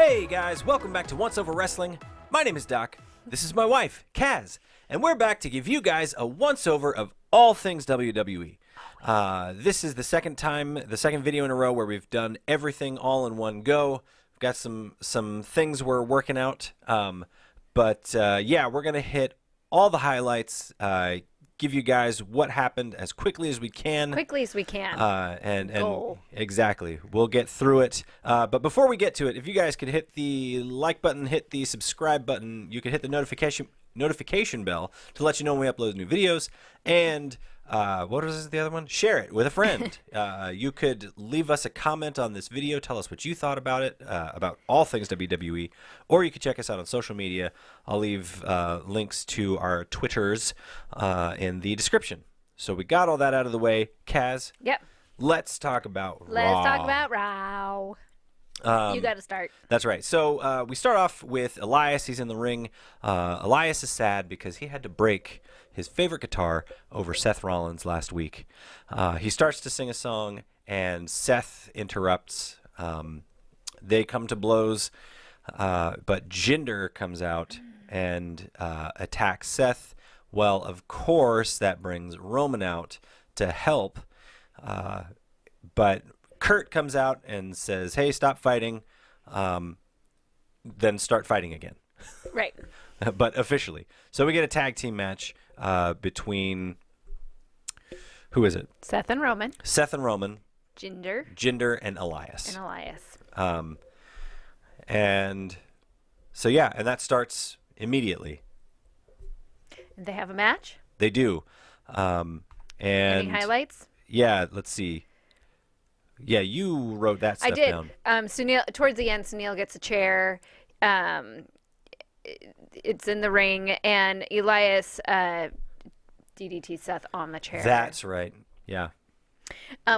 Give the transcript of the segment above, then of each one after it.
Hey guys, welcome back to Once Over Wrestling. My name is Doc. This is my wife, Kaz, and we're back to give you guys a once-over of all things WWE. This is the second video in a row where we've done everything all in one go. We've got some things we're working out, but yeah, we're gonna hit all the highlights. Give you guys what happened as quickly as we can. And exactly, we'll get through it. But before we get to it, if you guys could hit the like button, hit the subscribe button, you could hit the notification bell to let you know when we upload new videos. And what was the other one? Share it with a friend. You could leave us a comment on this video, tell us what you thought about it, about all things WWE, or you could check us out on social media. I'll leave links to our Twitters in the description. So we got all that out of the way. Kaz, yep. Let's talk about Raw. Let's talk about Raw. You got to start. That's right. So we start off with Elias. He's in the ring. Elias is sad because he had to break his favorite guitar over Seth Rollins last week. He starts to sing a song, and Seth interrupts. They come to blows, but Jinder comes out and attacks Seth. Well, of course, that brings Roman out to help, but Kurt comes out and says, hey, stop fighting, then start fighting again. Right. But officially. So we get a tag team match between, who is it? Seth and Roman. Jinder and Elias. And so, yeah, and that starts immediately. And they have a match? They do. And any highlights? Yeah, let's see. Yeah, you wrote that stuff down. I did. Sunil, towards the end, Sunil gets a chair. It's in the ring, and Elias DDT Seth on the chair. That's right. Yeah.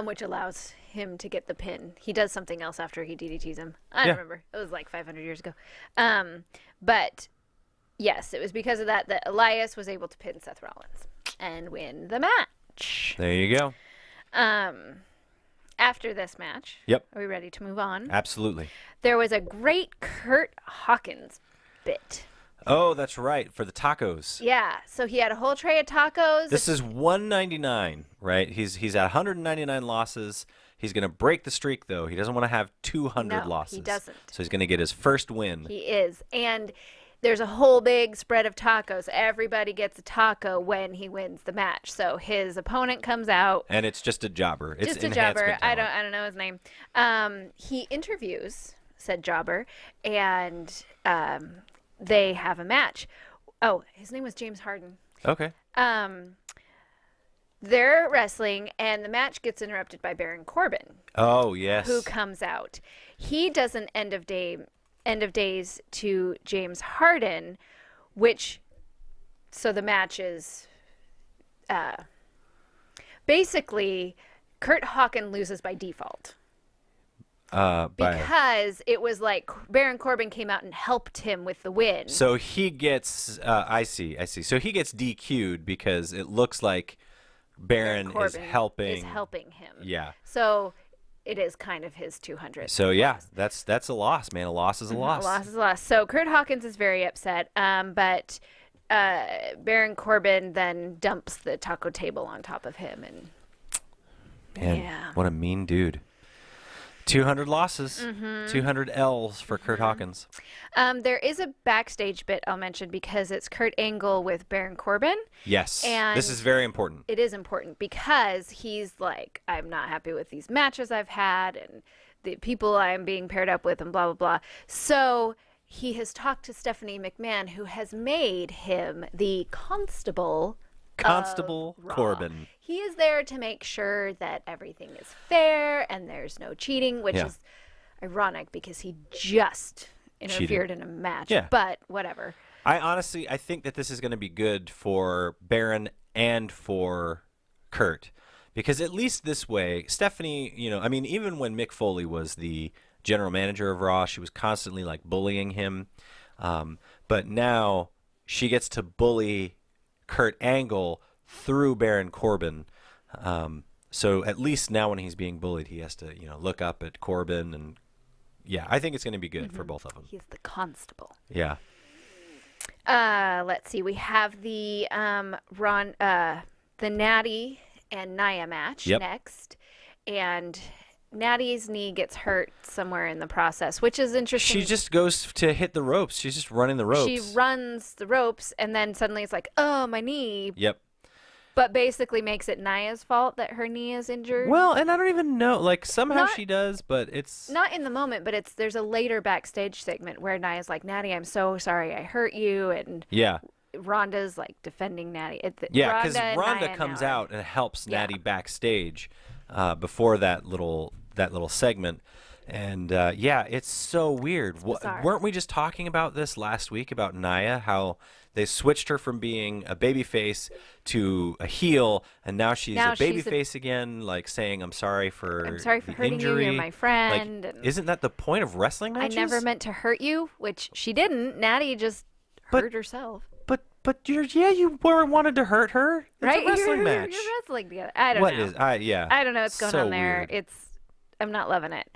Which allows him to get the pin. He does something else after he DDTs him. I don't remember. It was like 500 years ago. But yes, it was because of that Elias was able to pin Seth Rollins and win the match. There you go. After this match, yep. Are we ready to move on? Absolutely. There was a great Kurt Hawkins bit. Oh, that's right, for the tacos. Yeah, so he had a whole tray of tacos. This is 199, right? He's at 199 losses. He's going to break the streak, though. He doesn't want to have 200 losses. He doesn't. So he's going to get his first win. He is, and there's a whole big spread of tacos. Everybody gets a taco when he wins the match. So his opponent comes out, and it's just a jobber. It's just a jobber. I don't know his name. He interviews said jobber, and they have a match. Oh, his name was James Harden. Okay. They're wrestling, and the match gets interrupted by Baron Corbin. Oh, yes. Who comes out. He does an end of days to James Harden, so the match is basically Kurt Hawkins loses by default. Because it was like Baron Corbin came out and helped him with the win. So he gets, I see. So he gets DQ'd because it looks like Baron is helping him. Yeah. So it is kind of his 200. So yeah, that's a loss, man. A loss is a loss. A loss is a loss. So Kurt Hawkins is very upset. But Baron Corbin then dumps the taco table on top of him, and man, what a mean dude. 200 losses, 200 L's for Kurt Hawkins. There is a backstage bit I'll mention because it's Kurt Angle with Baron Corbin. Yes, and this is very important. It is important because he's like, I'm not happy with these matches I've had and the people I'm being paired up with and blah, blah, blah. So he has talked to Stephanie McMahon, who has made him the Constable Corbin. He is there to make sure that everything is fair and there's no cheating, which is ironic because he just interfered in a match. Yeah. But whatever. I think that this is going to be good for Baron and for Kurt, because at least this way, Stephanie, even when Mick Foley was the general manager of Raw, she was constantly like bullying him. But now she gets to bully Kurt Angle through Baron Corbin. So at least now when he's being bullied, he has to, look up at Corbin and yeah, I think it's going to be good for both of them. He's the constable. Yeah. Let's see. We have the the Natty and Nia match next, and Natty's knee gets hurt somewhere in the process, which is interesting. She just goes to hit the ropes. She's just running the ropes. She runs the ropes, and then suddenly it's like, oh, my knee. Yep. But basically makes it Nia's fault that her knee is injured. Well, and I don't even know. Like, somehow she does, but it's... Not in the moment, but there's a later backstage segment where Nia's like, Natty, I'm so sorry I hurt you. And Rhonda's, like, defending Natty. Yeah, because Rhonda comes out and helps Natty backstage before that little segment. And, it's so weird. Weren't we just talking about this last week about Nia, how they switched her from being a babyface to a heel, and now she's a babyface again, like saying, I'm sorry for hurting injury. You, you're my friend. Like, isn't that the point of wrestling matches? I never meant to hurt you, which she didn't. Natty just hurt herself. But you wanted to hurt her. It's right? A wrestling match. You're wrestling together. I don't know. I don't know what's going on there. Weird. I'm not loving it.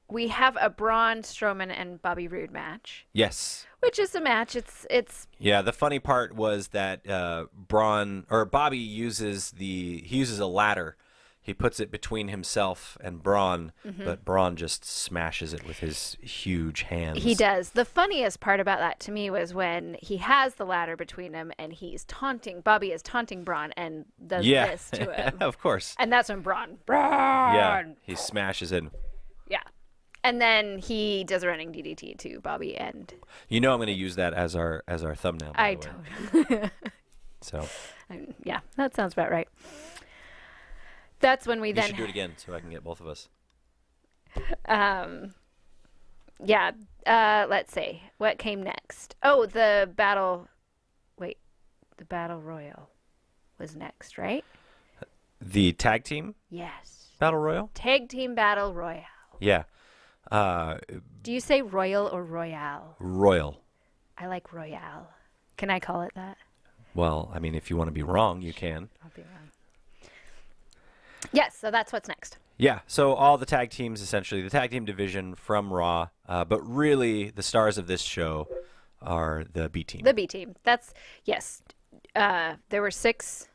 We have a Braun Strowman and Bobby Roode match. Yes. Which is a match. It's. Yeah. The funny part was that Bobby uses a ladder. He puts it between himself and Braun, but Braun just smashes it with his huge hands. He does. The funniest part about that to me was when he has the ladder between him and Bobby is taunting Braun and does this to him. Of course. And that's when Braun. Yeah, he smashes it. Yeah. And then he does a running DDT to Bobby and... I'm going to use that as our thumbnail, by the way. So. Yeah, that sounds about right. That's when we You should do it again so I can get both of us. Let's see. What came next? Oh, the Battle Royal was next, right? The tag team? Yes. Battle Royal? Tag team Battle Royale. Yeah. Do you say Royal or Royale? Royal. I like Royale. Can I call it that? Well, I mean, if you want to be wrong, you can. I'll be wrong. Yes, so that's what's next. Yeah, so all the tag teams, essentially, the tag team division from Raw, but really the stars of this show are the B team. The B team. Yes. There were 6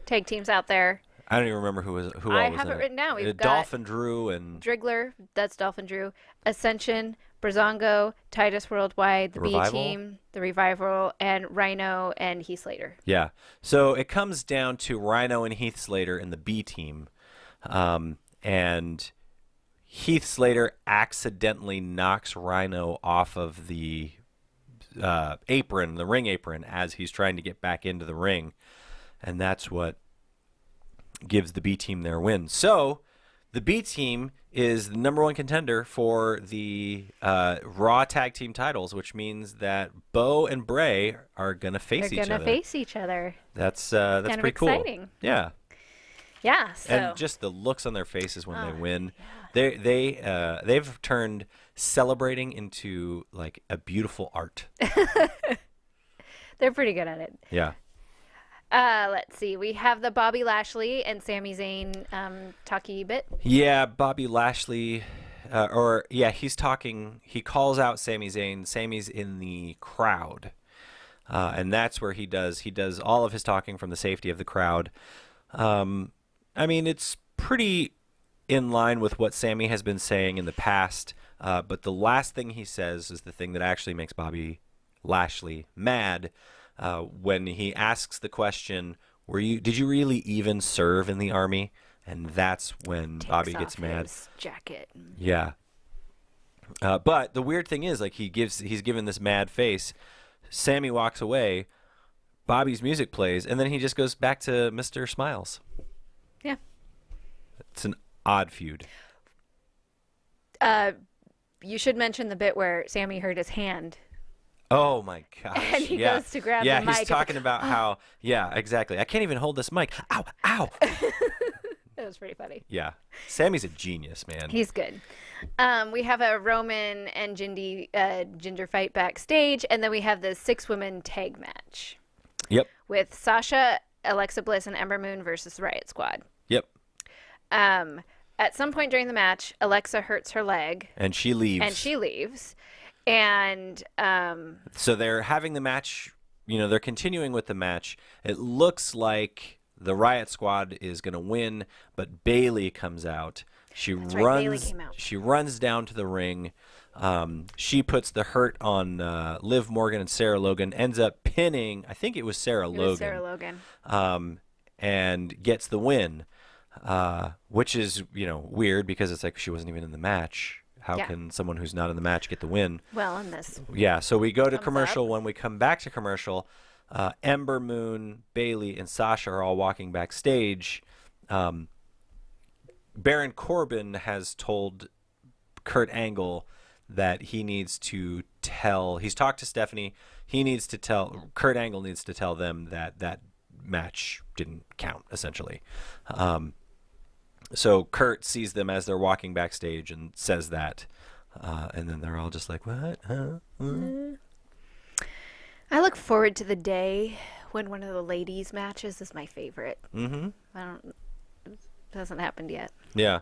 tag teams out there. I don't even remember who all was in it. I have it written down. We've got Dolphin Drew and... Drigler, that's Dolphin Drew. Ascension, Brazongo, Titus Worldwide, the Revival? B team, the Revival, and Rhino and Heath Slater. Yeah. So it comes down to Rhino and Heath Slater in the B team. And Heath Slater accidentally knocks Rhino off of the apron, the ring apron, as he's trying to get back into the ring. And that's what gives the B team their win. So the B team is the number 1 contender for the Raw tag team titles, which means that Bo and Bray are gonna face each other. They're gonna face each other. That's kind pretty of exciting. Cool. Yeah. Yeah. So. And just the looks on their faces when they win, they've turned celebrating into like a beautiful art. They're pretty good at it. Yeah. Let's see. We have the Bobby Lashley and Sami Zayn talkie bit. Yeah, Bobby Lashley, he's talking. He calls out Sami Zayn. Sami's in the crowd, and that's where he does all of his talking from the safety of the crowd. I mean, it's pretty in line with what Sami has been saying in the past, but the last thing he says is the thing that actually makes Bobby Lashley mad. When he asks the question, did you really even serve in the army? And that's when Bobby gets mad. His jacket. Yeah. But the weird thing is, like, he's given this mad face. Sami walks away. Bobby's music plays, and then he just goes back to Mr. Smiles. Yeah. It's an odd feud. You should mention the bit where Sami hurt his hand. Oh my gosh! And he goes to grab the mic. Yeah, he's talking about how. Yeah, exactly. I can't even hold this mic. Ow! Ow! That was pretty funny. Yeah, Sammy's a genius, man. He's good. We have a Roman and Ginger fight backstage, and then we have the 6-woman tag match. Yep. With Sasha, Alexa Bliss, and Ember Moon versus the Riot Squad. Yep. at some point during the match, Alexa hurts her leg. And she leaves. And so they're having the match, they're continuing with the match. It looks like the Riot Squad is going to win, but Bayley comes out. Bayley came out. She runs down to the ring. She puts the hurt on Liv Morgan and Sarah Logan, ends up pinning, I think it was Sarah Logan. And gets the win, which is, weird because it's like she wasn't even in the match. How can someone who's not in the match get the win? Well, in this. Yeah, so we go to commercial. When we come back to commercial, Ember Moon, Bayley, and Sasha are all walking backstage. Baron Corbin has told Kurt Angle that he needs to tell. He's talked to Stephanie. Kurt Angle needs to tell them that match didn't count, essentially. So Kurt sees them as they're walking backstage and says that. And then they're all just like, what? Huh? I look forward to the day when one of the ladies' matches is my favorite. Mm-hmm. It hasn't happened yet. Yeah.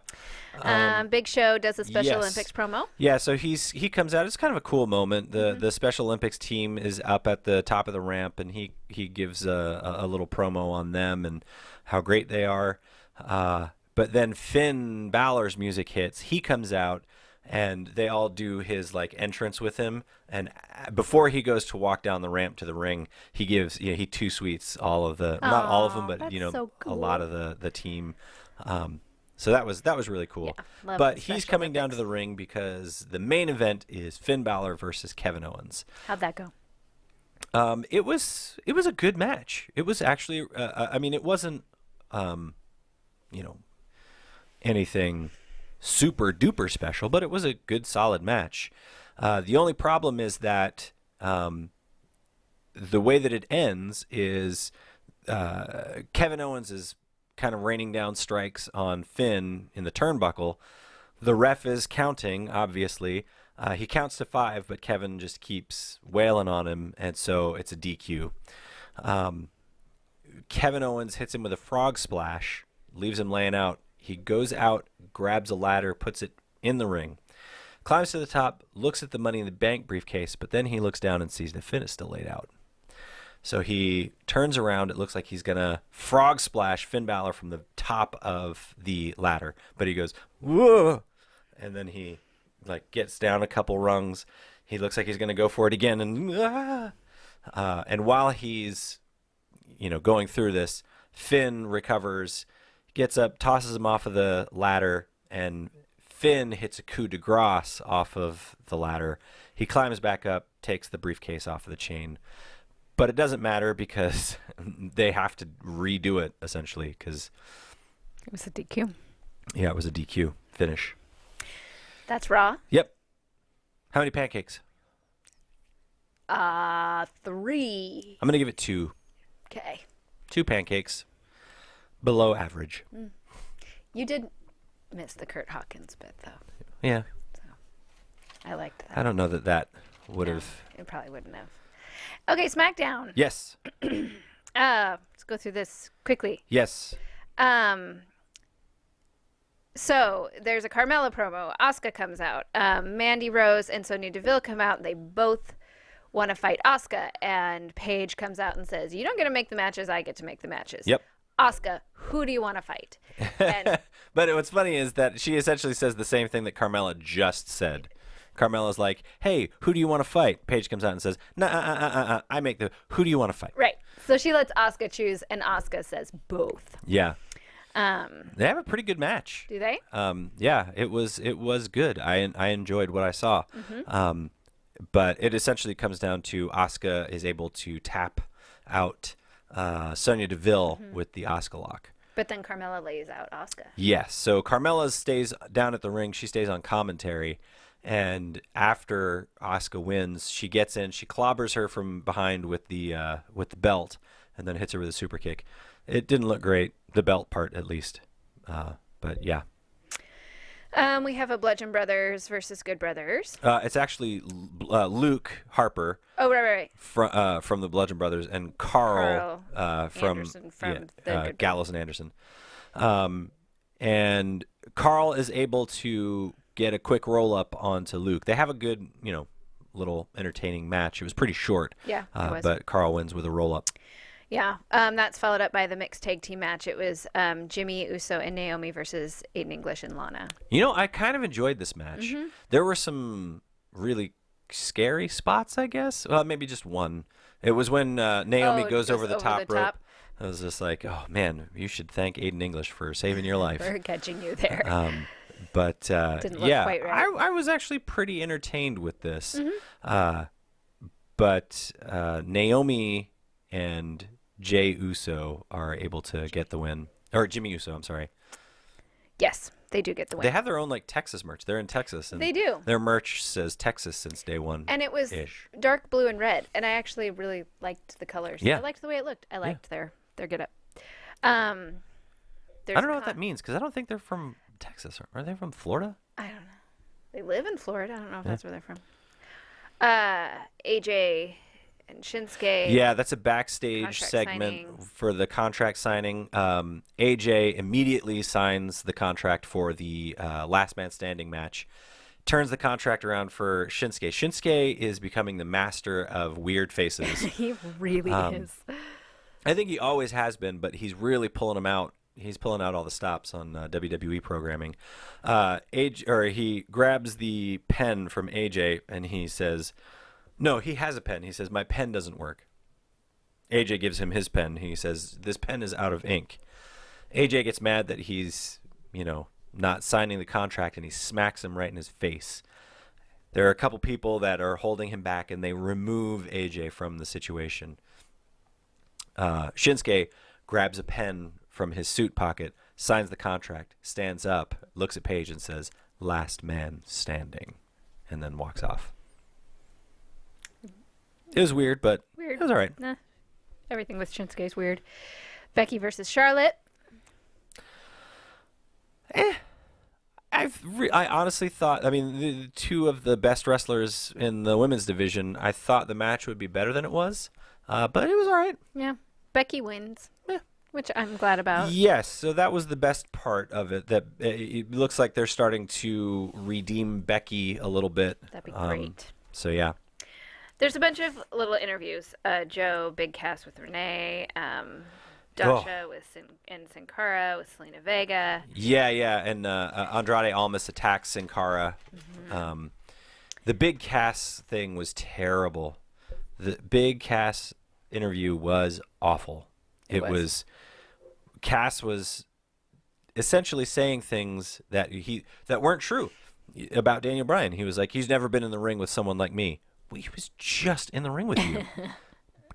Big Show does a Special Olympics promo. Yeah, so he comes out. It's kind of a cool moment. The Special Olympics team is up at the top of the ramp, and he gives a little promo on them and how great they are. But then Finn Balor's music hits. He comes out, and they all do his entrance with him. And before he goes to walk down the ramp to the ring, he gives he two sweets all of the not all of them, but so cool. a lot of the team. So that was really cool. Yeah, but he's coming down to the ring because the main event is Finn Balor versus Kevin Owens. How'd that go? It was a good match. It was actually it wasn't anything super duper special, but it was a good solid match. The only problem is that the way that it ends is Kevin Owens is kind of raining down strikes on Finn in the turnbuckle. The ref is counting, obviously. He counts to 5, but Kevin just keeps wailing on him, and so it's a DQ. Kevin Owens hits him with a frog splash, leaves him laying out. He goes out, grabs a ladder, puts it in the ring, climbs to the top, looks at the Money in the Bank briefcase, but then he looks down and sees that Finn is still laid out. So he turns around. It looks like he's going to frog splash Finn Balor from the top of the ladder. But he goes, whoa! And then he gets down a couple rungs. He looks like he's going to go for it again. And while he's going through this, Finn recovers, gets up, tosses him off of the ladder, and Finn hits a coup de grace off of the ladder. He climbs back up, takes the briefcase off of the chain. But it doesn't matter because they have to redo it, essentially, because it was a DQ. Yeah, it was a DQ finish. That's Raw? Yep. How many pancakes? 3. I'm going to give it 2. Okay. 2 pancakes. Below average. You did miss the Kurt Hawkins bit, though. Yeah. So, I liked that. I don't know that would have. It probably wouldn't have. Okay, Smackdown. Yes. Let's go through this quickly. Yes. So there's a Carmella promo. Asuka comes out. Mandy Rose and Sonya Deville come out, and they both want to fight Asuka. And Paige comes out and says, "You don't get to make the matches. I get to make the matches." Yep. Asuka, who do you want to fight? And but what's funny is that she essentially says the same thing that Carmella just said. Carmella's like, "Hey, who do you want to fight?" Paige comes out and says, "Nah, I make the. Who do you want to fight?" Right. So she lets Asuka choose, and Asuka says both. Yeah. They have a pretty good match. Do they? Yeah, it was good. I enjoyed what I saw. Mm-hmm. But it essentially comes down to Asuka is able to tap out Sonya Deville with the Asuka lock. But then Carmella lays out Asuka. Yes. So Carmella stays down at the ring. She stays on commentary. And after Asuka wins, she gets in. She clobbers her from behind with the belt, and then hits her with a super kick. It didn't look great, the belt part at least. But yeah. We have a Bludgeon Brothers versus Good Brothers. It's actually Luke Harper. Oh, right. From the Bludgeon Brothers, and Carl from Anderson from Gallows and Anderson. And Carl is able to get a quick roll up onto Luke. They have a good, little entertaining match. It was pretty short. Yeah, it was. But Carl wins with a roll up. Yeah, that's followed up by the mixed tag team match. It was Jimmy Uso and Naomi versus Aiden English and Lana. I kind of enjoyed this match. There were some really scary spots, I guess. Well, maybe just one. It was when Naomi goes over the top rope. I was just like, oh, man, you should thank Aiden English for saving your life. For catching you there. But Didn't look quite right. I was actually pretty entertained with this. But Naomi and Jey Uso are able to get the win. Or Jimmy Uso, I'm sorry. Yes, they do get the win. They have their own Texas merch. They're in Texas. And they do. Their merch says Texas since day one. And it was dark blue and red. And I actually really liked the colors. Yeah. I liked the way it looked. I liked their get up. I don't know what that means because I don't think they're from Texas. Are they from Florida? I don't know. They live in Florida. I don't know if that's where they're from. AJ and Shinsuke. Yeah, that's a backstage segment for the contract signing. AJ immediately signs the contract for the last man standing match. Turns the contract around for Shinsuke. Shinsuke is becoming the master of weird faces. He really is. I think he always has been, but he's really pulling them out. He's pulling out all the stops on WWE programming. He grabs the pen from AJ and he says, no, he has a pen. He says, my pen doesn't work. AJ gives him his pen. He says, this pen is out of ink. AJ gets mad that he's, not signing the contract, and he smacks him right in his face. There are a couple people that are holding him back, and they remove AJ from the situation. Shinsuke grabs a pen from his suit pocket, signs the contract, stands up, looks at Paige, and says, last man standing, and then walks off. It was weird, but it was all right. Nah. Everything with Shinsuke is weird. Becky versus Charlotte. I honestly thought, the two of the best wrestlers in the women's division, I thought the match would be better than it was, but it was all right. Yeah. Becky wins, which I'm glad about. Yes, so that was the best part of it, that it looks like they're starting to redeem Becky a little bit. That'd be great. So, yeah. There's a bunch of little interviews. Joe, Big Cass with Renee, Dasha and Sin Cara with Selena Vega. Yeah, and Andrade Almas attacks Sin Cara. The Big Cass thing was terrible. The Big Cass interview was awful. Cass was essentially saying things that weren't true about Daniel Bryan. He was like, he's never been in the ring with someone like me. Well, he was just in the ring with you.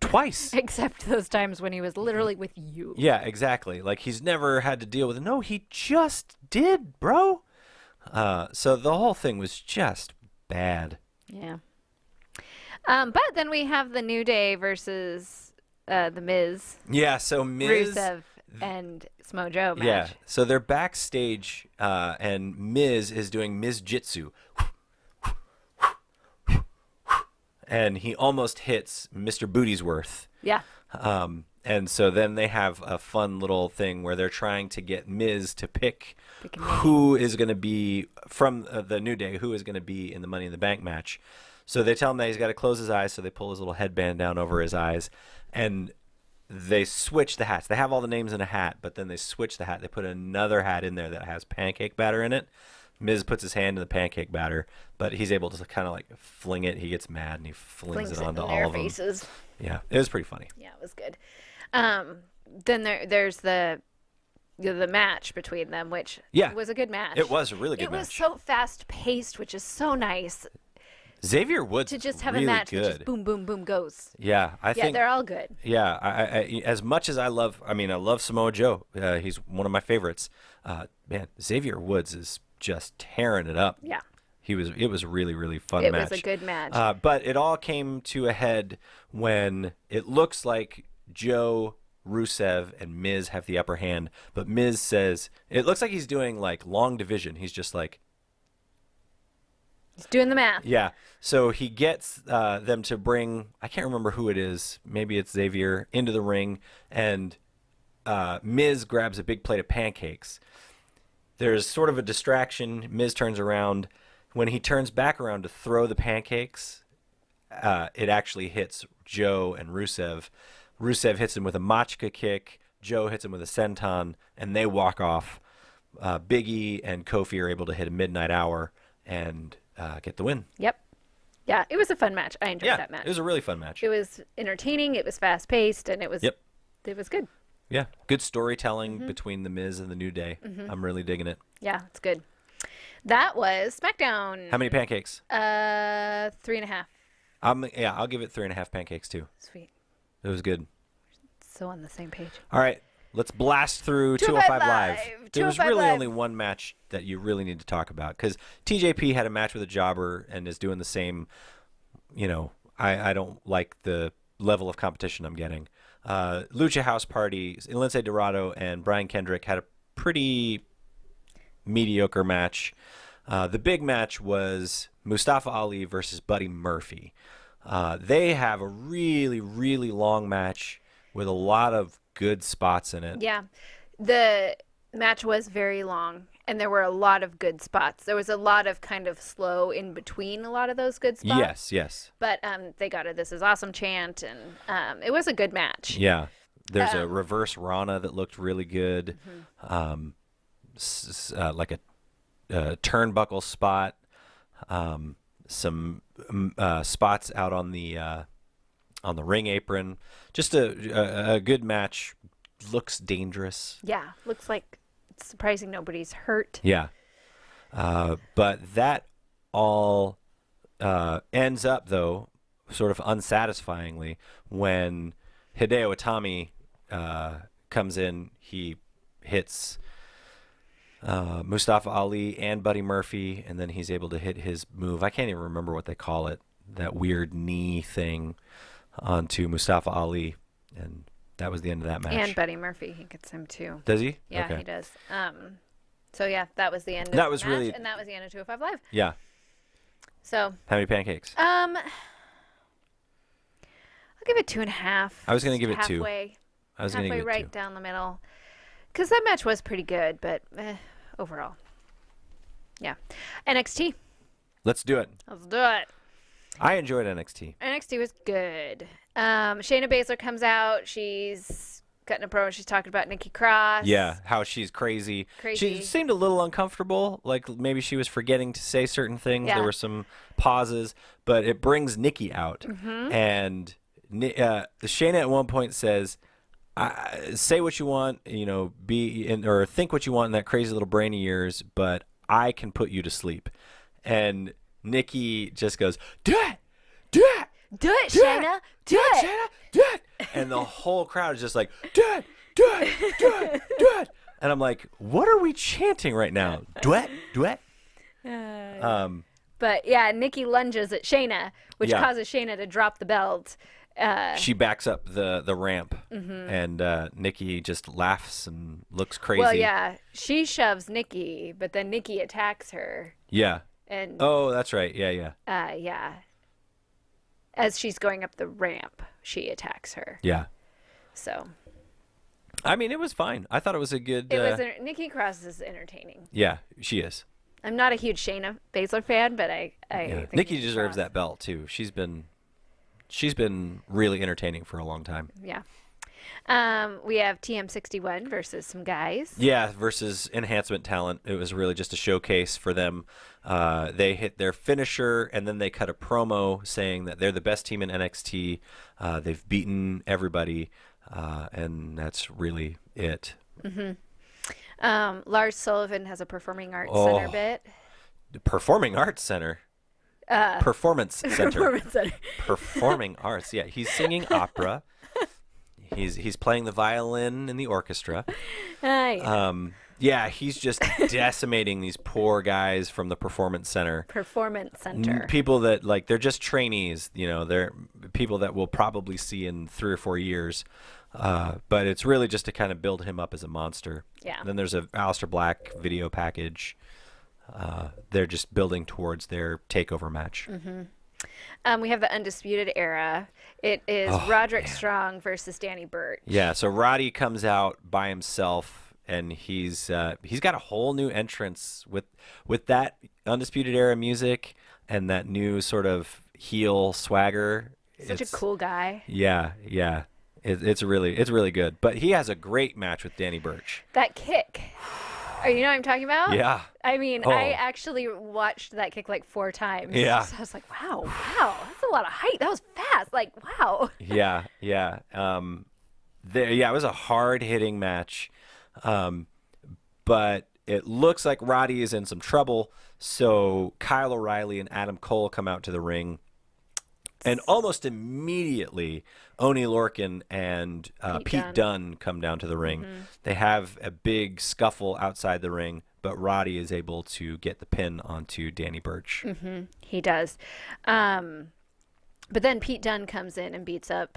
Twice. Except those times when he was literally with you. Yeah, exactly. Like, he's never had to deal with it. No, he just did, bro. So the whole thing was just bad. Yeah. But then we have the New Day versus the Miz. Yeah, so Miz... Rusev and Samoa Joe match. Yeah, so they're backstage, and Miz is doing Miz Jitsu. And he almost hits Mr. Booty'sworth. Yeah. And so then they have a fun little thing where they're trying to get Miz to pick who is going to be from the New Day, who is going to be in the Money in the Bank match. So they tell him that he's got to close his eyes, so they pull his little headband down over his eyes, and they switch the hats. They have all the names in a hat, but then they switch the hat. They put another hat in there that has pancake batter in it. Miz puts his hand in the pancake batter, but he's able to kind of fling it. He gets mad and he flings it onto all of them. Faces. Yeah, it was pretty funny. Yeah, it was good. Then there's the match between them, which was a good match. It was a really good match. It was so fast paced, which is so nice. Xavier Woods to just have really a match good. that just boom, boom, boom goes. Yeah, I think they're all good. Yeah, I as much as I love Samoa Joe. He's one of my favorites. Man, Xavier Woods is just tearing it up. Yeah. It was a really, really fun match. It was a good match. But it all came to a head when it looks like Joe, Rusev, and Miz have the upper hand. But Miz says, it looks like he's doing long division. He's just he's doing the math. Yeah. So he gets them to bring, I can't remember who it is. Maybe it's Xavier, into the ring. And Miz grabs a big plate of pancakes. There's sort of a distraction. Miz turns around. When he turns back around to throw the pancakes, it actually hits Joe and Rusev. Rusev hits him with a Machka kick. Joe hits him with a senton, and they walk off. Big E and Kofi are able to hit a midnight hour and get the win. Yep. Yeah, it was a fun match. I enjoyed that match. It was a really fun match. It was entertaining. It was fast paced, and it was it was good. Yeah, good storytelling between the Miz and the New Day. I'm really digging it. Yeah, it's good. That was SmackDown. How many pancakes? 3.5. I'll give it 3.5 pancakes too. Sweet. It was good. So on the same page. All right, let's blast through 205 Live. There was 205 really Live. only one match that you really need to talk about because TJP had a match with a jobber and is doing the same. I don't like the level of competition I'm getting. Lucha House Party, Lince Dorado and Brian Kendrick had a pretty mediocre match. The big match was Mustafa Ali versus Buddy Murphy. They have a really, really long match with a lot of good spots in it. Yeah. The match was very long, and there were a lot of good spots. There was a lot of kind of slow in between a lot of those good spots. Yes. But they got a "This is awesome" chant, and it was a good match. Yeah. There's a reverse Rana that looked really good. Like a turnbuckle spot. Some spots out on the ring apron. Just a good match. Looks dangerous. Yeah, looks like it's surprising nobody's hurt. Yeah. But that all ends up, though, sort of unsatisfyingly when Hideo Itami comes in. He hits Mustafa Ali and Buddy Murphy, and then he's able to hit his move. I can't even remember what they call it. That weird knee thing onto Mustafa Ali, and that was the end of that match. And Buddy Murphy, he gets him too. Does he? Yeah, okay. He does. So yeah, that was the end of that the was match, really... and that was the end of 205 Live. Yeah. So how many pancakes? I'll give it 2.5. I was going to give it 2. Halfway. I was going to give it 2. Right down the middle. Because that match was pretty good, but overall. Yeah. NXT. Let's do it. Let's do it. I enjoyed NXT. NXT was good. Shayna Baszler comes out. She's cutting a promo. She's talking about Nikki Cross. Yeah, how she's crazy. She seemed a little uncomfortable, like maybe she was forgetting to say certain things. Yeah. There were some pauses, but it brings Nikki out. And Shayna at one point says, say what you want, or think what you want in that crazy little brain of yours, but I can put you to sleep. And Nikki just goes, do it, do it, do it, Shayna, do it, Shayna, do it. And the whole crowd is just like, do it, do it, do it, do it. And I'm like, what are we chanting right now? Do it, do it. But yeah, Nikki lunges at Shayna, which causes Shayna to drop the belt. She backs up the ramp, and Nikki just laughs and looks crazy. Well, yeah, she shoves Nikki, but then Nikki attacks her. Yeah. And oh, that's right. Yeah. Yeah. As she's going up the ramp, she attacks her. Yeah. So. I mean, it was fine. I thought it was a good. Nikki Cross is entertaining. Yeah, she is. I'm not a huge Shayna Baszler fan, but I think Nikki deserves that belt too. She's been really entertaining for a long time. Yeah. We have TM61 versus some guys. Yeah, versus Enhancement Talent. It was really just a showcase for them. They hit their finisher, and then they cut a promo saying that they're the best team in NXT. They've beaten everybody, and that's really it. Lars Sullivan has a Performing Arts Center bit. The Performing Arts Center? Performance Center. Performance Center. Performing Arts. Yeah, he's singing opera. He's playing the violin in the orchestra. Yeah, he's just decimating these poor guys from the Performance Center. Performance Center. People that, they're just trainees. They're people that we'll probably see in 3 or 4 years. But it's really just to kind of build him up as a monster. Yeah. Then there's a Aleister Black video package. They're just building towards their takeover match. We have the Undisputed Era. It is Roderick Strong versus Danny Burch. Yeah, so Roddy comes out by himself, and he's got a whole new entrance with that Undisputed Era music and that new sort of heel swagger. Such a cool guy. Yeah. It's really good. But he has a great match with Danny Burch. That kick. Oh, you know what I'm talking about? Yeah. I mean, I actually watched that kick like 4 times. Yeah. So I was like, wow, that's a lot of height. That was fast. Like, wow. Yeah. It was a hard-hitting match. But it looks like Roddy is in some trouble. So Kyle O'Reilly and Adam Cole come out to the ring. And almost immediately, Oney Lorcan and Pete Dunne come down to the ring. Mm-hmm. They have a big scuffle outside the ring, but Roddy is able to get the pin onto Danny Burch. Mm-hmm. He does. But then Pete Dunne comes in and beats up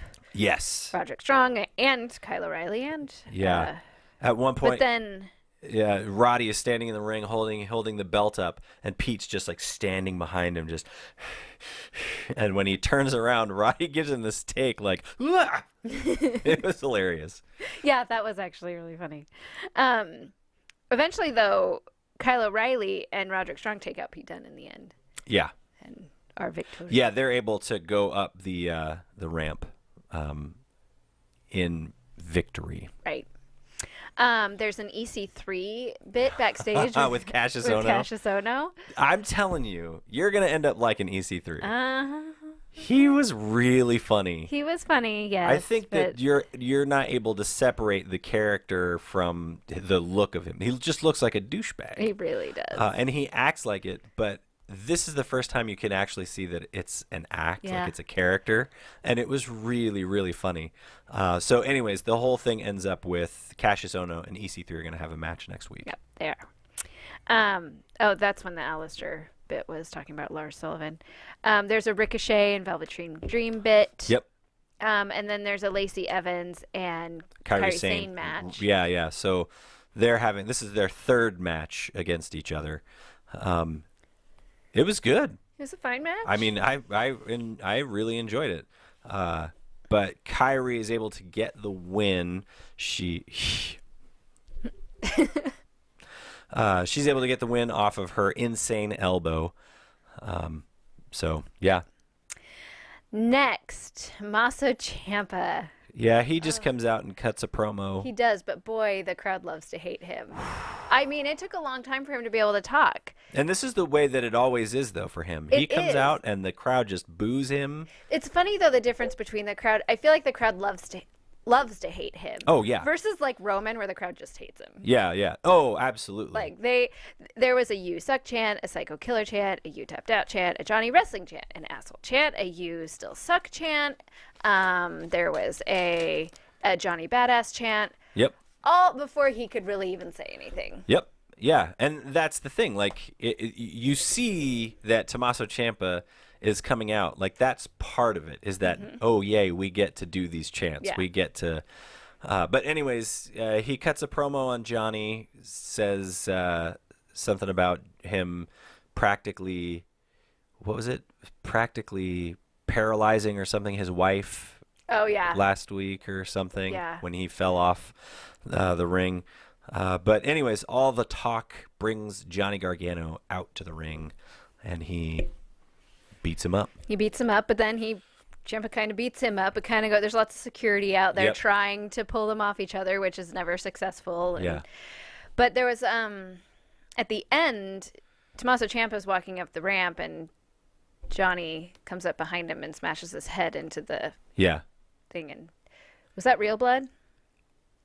Roderick Strong and Kyle O'Reilly. At one point. But then... Yeah, Roddy is standing in the ring holding the belt up, and Pete's just like standing behind him, just. And when he turns around, Roddy gives him this take like, "Wah!" It was hilarious. Yeah, that was actually really funny. Eventually, though, Kyle O'Reilly and Roderick Strong take out Pete Dunne in the end. Yeah. And are victorious. Yeah, they're able to go up the ramp in victory. Right. There's an EC3 bit backstage with Cassius Ohno. I'm telling you, you're gonna end up like an EC3. He was really funny. He was funny, yes. I think that you're not able to separate the character from the look of him. He just looks like a douchebag. He really does. And he acts like it, but this is the first time you can actually see that it's an act, like it's a character, and it was really, really funny. So anyways, the whole thing ends up with Cassius Ohno and EC3 are going to have a match next week. Yep, they are. That's when the Alistair bit was talking about Lars Sullivan. There's a Ricochet and Velveteen Dream bit. Yep. And then there's a Lacey Evans and Kairi Sane match. Yeah. So this is their third match against each other. It was good. It was a fine match. I mean, I really enjoyed it. But Kairi is able to get the win. She's able to get the win off of her insane elbow. So yeah. Next, Tommaso Ciampa. Yeah, he just comes out and cuts a promo. He does, but boy, the crowd loves to hate him. I mean, it took a long time for him to be able to talk. And this is the way that it always is, though, for him. He comes out and the crowd just boos him. It's funny, though, the difference between the crowd. I feel like the crowd loves to hate him. Oh, yeah. Versus, like, Roman, where the crowd just hates him. Yeah. Oh, absolutely. Like, there was a you suck chant, a psycho killer chant, a you tapped out chant, a Johnny wrestling chant, an asshole chant, a you still suck chant. There was a Johnny badass chant. Yep. All before he could really even say anything. Yep. Yeah, and that's the thing. Like, you see that Tommaso Ciampa is coming out. Like, that's part of it, is that, oh, yay, we get to do these chants. Yeah. We get to... but anyways, he cuts a promo on Johnny, says something about him practically... What was it? Practically paralyzing or something his wife. Oh, yeah. Last week or something. Yeah. When he fell off the ring. But anyways, all the talk brings Johnny Gargano out to the ring, and he beats him up. He beats him up, but then Ciampa kind of beats him up. It kind of there's lots of security out there trying to pull them off each other, which is never successful. And, but there was at the end, Tommaso Ciampa's walking up the ramp, and Johnny comes up behind him and smashes his head into the thing. And was that real blood?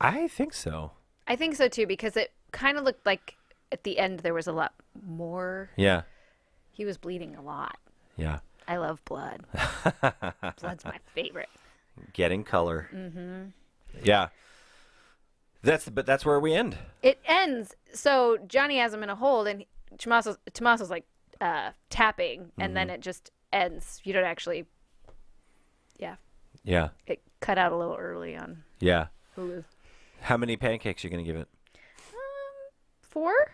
I think so. I think so too, because it kind of looked like at the end there was a lot more. Yeah. He was bleeding a lot. Yeah. I love blood. Blood's my favorite. Getting color. Mm-hmm. Yeah. That's where we end. It ends. So Johnny has him in a hold, and Tommaso's like tapping, and then it just ends. You don't actually. Yeah. Yeah. It cut out a little early on. Yeah. Hulu. How many pancakes are you going to give it? 4?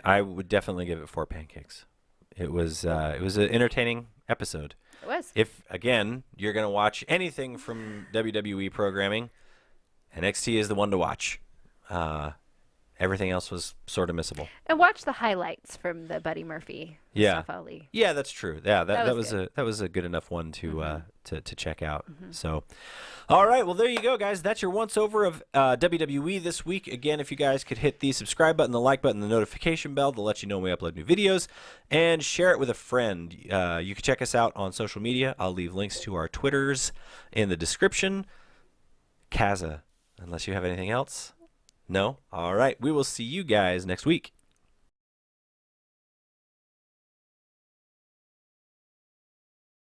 I would definitely give it 4 pancakes. It was an entertaining episode. It was. If, again, you're going to watch anything from WWE programming, NXT is the one to watch. Everything else was sort of missable. And watch the highlights from the Buddy Murphy Mustafa Ali. Yeah, that's true. Yeah, that was good. that was a good enough one to to check out. So, all right, well there you go, guys. That's your once over of WWE this week. Again, if you guys could hit the subscribe button, the like button, the notification bell to let you know when we upload new videos, and share it with a friend. You can check us out on social media. I'll leave links to our Twitters in the description. Kazza, unless you have anything else. No? All right. We will see you guys next week.